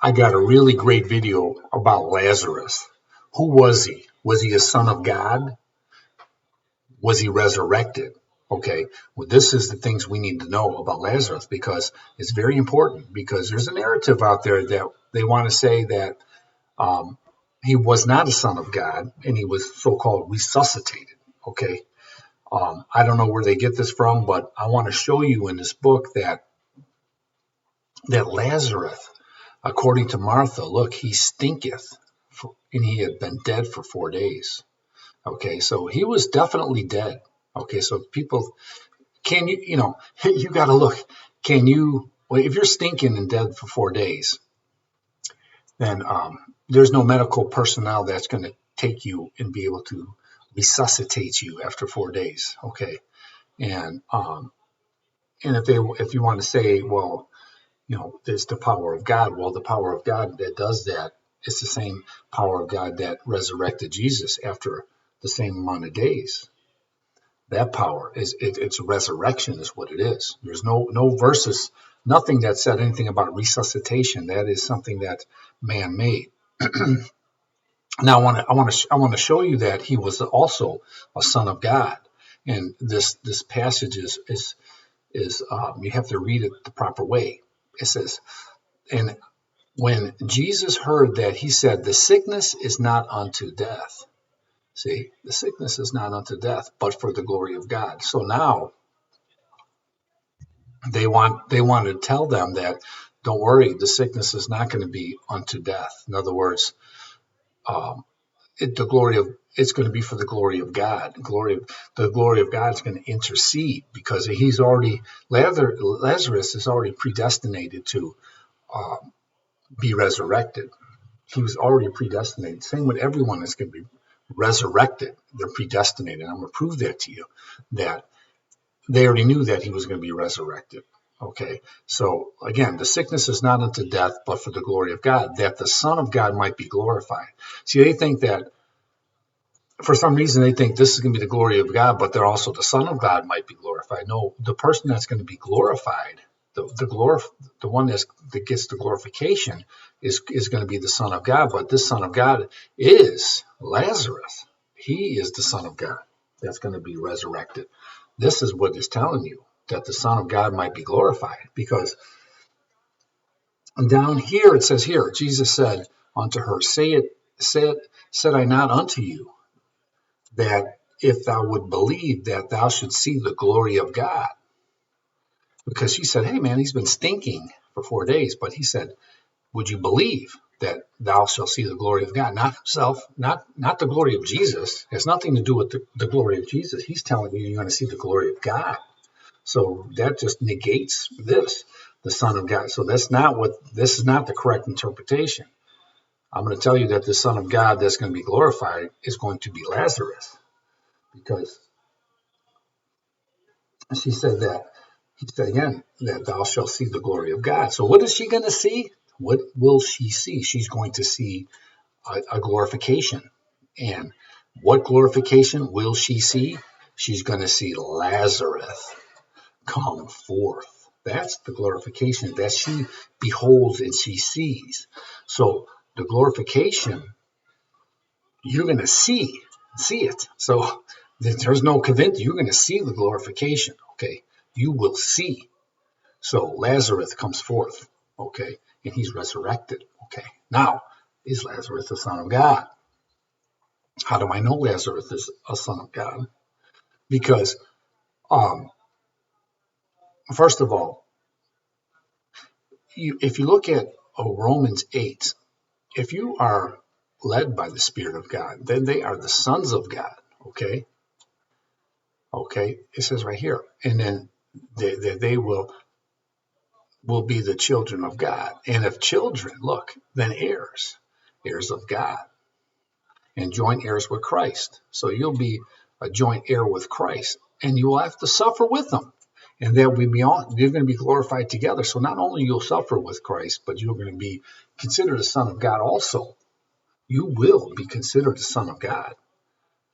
I got a really great video about Lazarus. Who was he? Was he a son of God? Was he resurrected? Okay, well, this is the things we need to know about Lazarus because it's very important because there's a narrative out there that they want to say that um, he was not a son of God and he was so-called resuscitated. Okay, I don't know where they get this from, but I want to show you in this book that Lazarus, according to Martha, look, he stinketh, and he had been dead for 4 days. Okay, so he was definitely dead. Okay, so people, can you, you got to look, can you, well, if you're stinking and dead for 4 days, then there's no medical personnel that's going to take you and be able to resuscitate you after 4 days. Okay, and if you want to say, well, there's the power of God. Well, the power of God that does that, it's the same power of God that resurrected Jesus after the same amount of days. That power it's resurrection is what it is. There's no verses, nothing that said anything about resuscitation. That is something that man made. Now I want to show you that he was also a son of God, and this passage is you have to read it the proper way. It says, and when Jesus heard that, he said, the sickness is not unto death. See, the sickness is not unto death, but for the glory of God. So now they want to tell them that, don't worry, the sickness is not going to be unto death. In other words, um, it's going to be for the glory of God. The glory of God is going to intercede because he's already Lazarus is already predestinated to be resurrected. He was already predestinated. Same with everyone that's going to be resurrected. They're predestinated. I'm going to prove that to you, that they already knew that he was going to be resurrected. Okay, so again, the sickness is not unto death, but for the glory of God, that the Son of God might be glorified. See, they think that for some reason they think this is going to be the glory of God, but they're also the Son of God might be glorified. No, the person that's going to be glorified, the one that gets the glorification is going to be the Son of God. But this Son of God is Lazarus. He is the Son of God that's going to be resurrected. This is what it's telling you, that the Son of God might be glorified. Because down here it says here, Jesus said unto her, said I not unto you, that if thou would believe, that thou should see the glory of God. Because she said, hey man, he's been stinking for 4 days. But he said, would you believe that thou shalt see the glory of God? Not himself, not the glory of Jesus. It has nothing to do with the glory of Jesus. He's telling you you're going to see the glory of God. So that just negates the Son of God. So this is not the correct interpretation. I'm going to tell you that the Son of God that's going to be glorified is going to be Lazarus. Because she said that, he said again, that thou shalt see the glory of God. So what is she going to see? What will she see? She's going to see a glorification. And what glorification will she see? She's going to see Lazarus come forth. That's the glorification that she beholds and she sees. So the glorification, you're going to see it. So there's no convincing. You're going to see the glorification. Okay, you will see. So Lazarus comes forth. Okay, and he's resurrected. Okay, now is Lazarus the Son of God? How do I know Lazarus is a son of God? Because first of all, if you look at Romans 8, if you are led by the Spirit of God, then they are the sons of God. Okay, it says right here, and then they will be the children of God. And if children, look, then heirs of God, and joint heirs with Christ. So you'll be a joint heir with Christ, and you will have to suffer with him. And that you're going to be glorified together. So not only you'll suffer with Christ, but you're going to be considered a son of God also. You will be considered a son of God.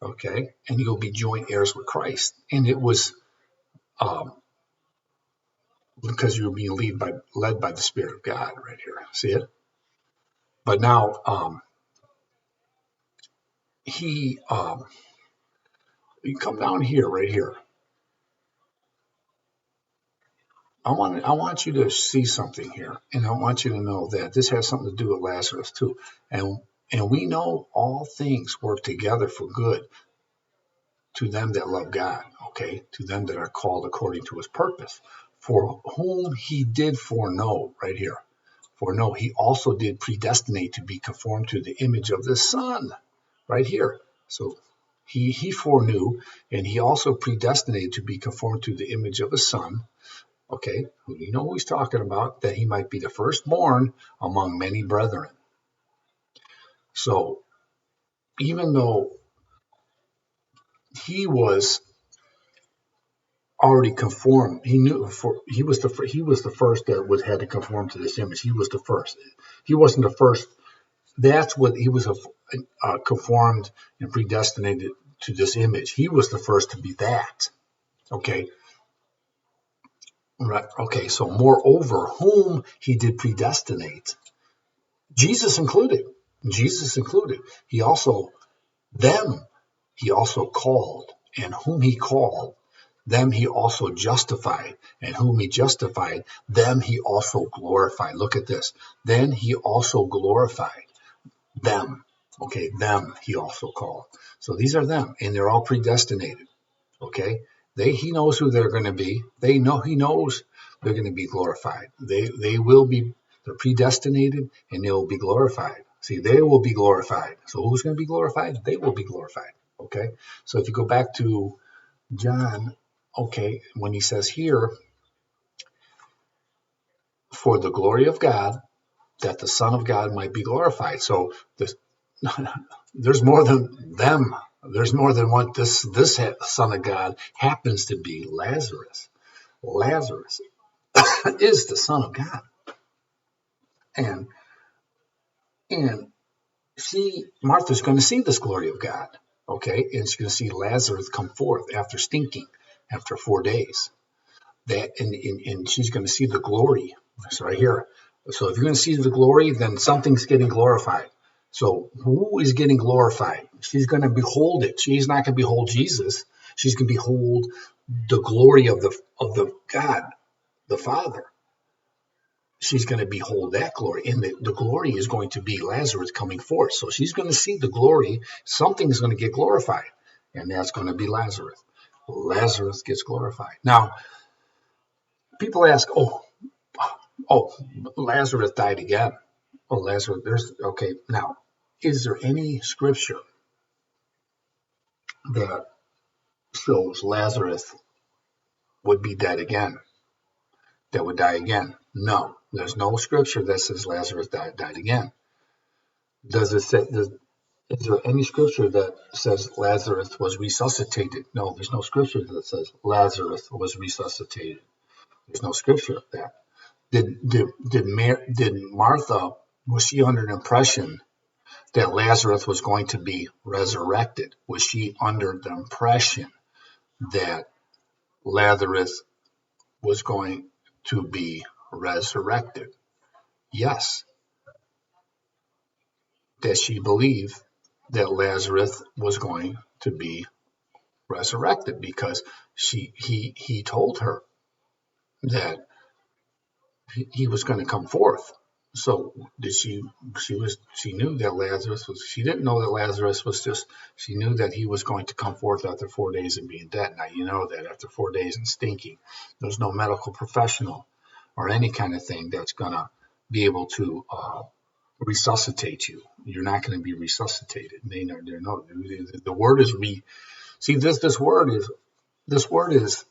Okay, and you'll be joint heirs with Christ. And it was because you'll be led by the Spirit of God right here. See it? But now he you come down here, right here. I want you to see something here, and I want you to know that this has something to do with Lazarus too. And we know all things work together for good to them that love God, okay, to them that are called according to his purpose, for whom he did foreknow, right here. Foreknow, he also did predestinate to be conformed to the image of the Son, right here. So he foreknew, and he also predestinated to be conformed to the image of his Son. Okay, you know who he's talking about, that he might be the firstborn among many brethren. So even though he was already conformed, he knew he was the first that had to conform to this image. He was the first. He wasn't the first. That's what he was conformed and predestinated to this image. He was the first to be that. Okay. Right. Okay. So moreover, whom he did predestinate, Jesus included. Jesus included. He also called, and whom he called, them he also justified, and whom he justified, them he also glorified. Look at this. Then he also glorified them. Okay, them he also called. So these are them, and they're all predestinated. Okay, he knows who they're going to be. He knows they're going to be glorified. They're predestinated, and they will be glorified. See, they will be glorified. So who's going to be glorified? They will be glorified. Okay, so if you go back to John, okay, when he says here, for the glory of God, that the Son of God might be glorified. So there's more than them. There's more than what this Son of God happens to be. Lazarus. Lazarus is the Son of God, and Martha's going to see this glory of God. Okay, and she's going to see Lazarus come forth after stinking, after 4 days. And she's going to see the glory. It's right here. So if you're going to see the glory, then something's getting glorified. So who is getting glorified? She's going to behold it. She's not going to behold Jesus. She's going to behold the glory of the God, the Father. She's going to behold that glory, and the glory is going to be Lazarus coming forth. So she's going to see the glory. Something's going to get glorified, and that's going to be Lazarus. Lazarus gets glorified. Now, people ask, oh, Lazarus died again. Oh, Lazarus, okay. Now, is there any scripture that shows Lazarus would be dead again, that would die again? No, there's no scripture that says Lazarus died again. Is there any scripture that says Lazarus was resuscitated? No, there's no scripture that says Lazarus was resuscitated. There's no scripture of that. Did Martha, was she under an impression that Lazarus was going to be resurrected? Was she under the impression that Lazarus was going to be resurrected? Yes. That she believed that Lazarus was going to be resurrected because he told her that he was going to come forth. So she knew that she didn't know that Lazarus was she knew that he was going to come forth after 4 days of being dead. Now, you know that after 4 days and stinking, there's no medical professional or any kind of thing that's going to be able to resuscitate you. You're not going to be resuscitated. The word is this word is,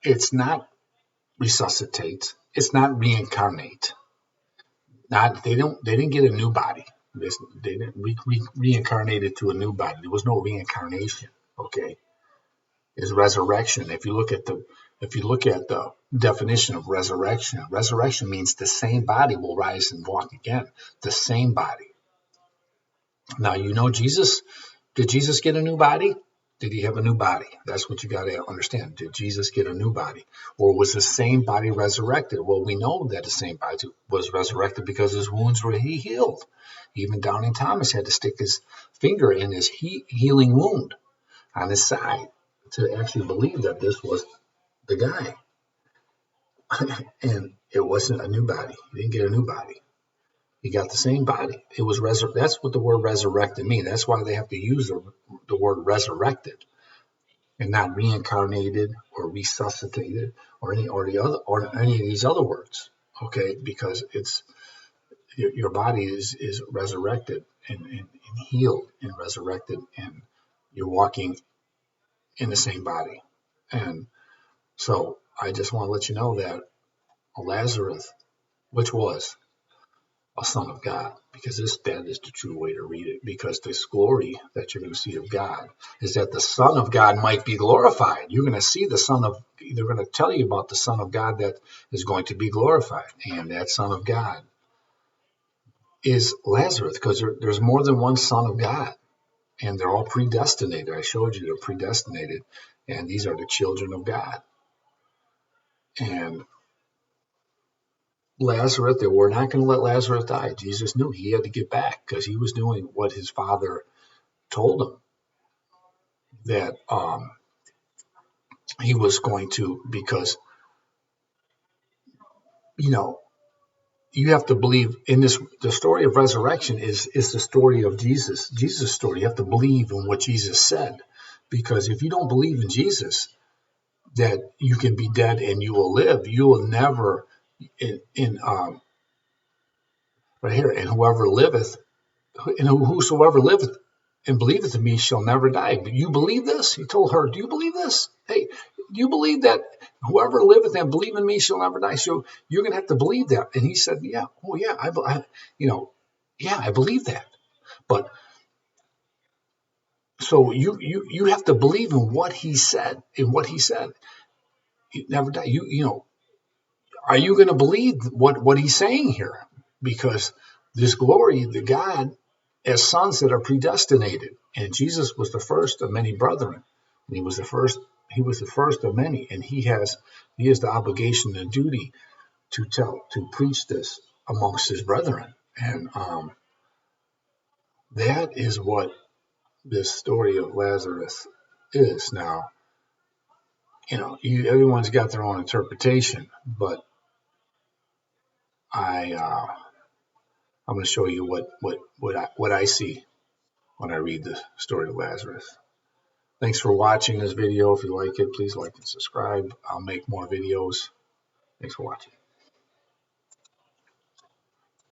it's not resuscitate. It's not reincarnate. They didn't get a new body. They didn't reincarnated to a new body. There was no reincarnation. Okay, it's resurrection. If you look at the definition of resurrection, resurrection means the same body will rise and walk again. The same body. Now, Jesus. Did Jesus get a new body? Did he have a new body? That's what you got to understand. Did Jesus get a new body? Or was the same body resurrected? Well, we know that the same body was resurrected because his wounds were healed. Even Doubting Thomas had to stick his finger in his healing wound on his side to actually believe that this was the guy. And it wasn't a new body. He didn't get a new body. He got the same body. It was That's what the word resurrected means. That's why they have to use the word resurrected and not reincarnated or resuscitated or any of these other words. Okay, because it's your body is resurrected and healed and resurrected, and you're walking in the same body. And so I just want to let you know that Lazarus, which was a son of God, because that is the true way to read it, because this glory that you're going to see of God is that the Son of God might be glorified. You're going to see they're going to tell you about the Son of God that is going to be glorified, and that Son of God is Lazarus, because there's more than one Son of God, and they're all predestinated. I showed you they're predestinated, and these are the children of God. And Lazarus, they were not going to let Lazarus die. Jesus knew he had to get back because he was doing what his father told him that he was going to, because, you have to believe in this. The story of resurrection is the story of Jesus' story. You have to believe in what Jesus said, because if you don't believe in Jesus, that you can be dead and you will live, you will never, right here, and whoever liveth, and whosoever liveth and believeth in me shall never die. But you believe this? He told her, do you believe this? Hey, do you believe that whoever liveth and believe in me shall never die? So you're going to have to believe that. And he said, yeah, oh yeah, I believe that. But so you have to believe in what he said. You never die. Are you going to believe what he's saying here? Because this glory, the God, as sons that are predestinated, and Jesus was the first of many brethren, and he was the first of many, and he has the obligation and duty to preach this amongst his brethren, and that is what this story of Lazarus is. Now, everyone's got their own interpretation, but I'm going to show you what I see when I read the story of Lazarus. Thanks for watching this video. If you like it, please like and subscribe. I'll make more videos. Thanks for watching.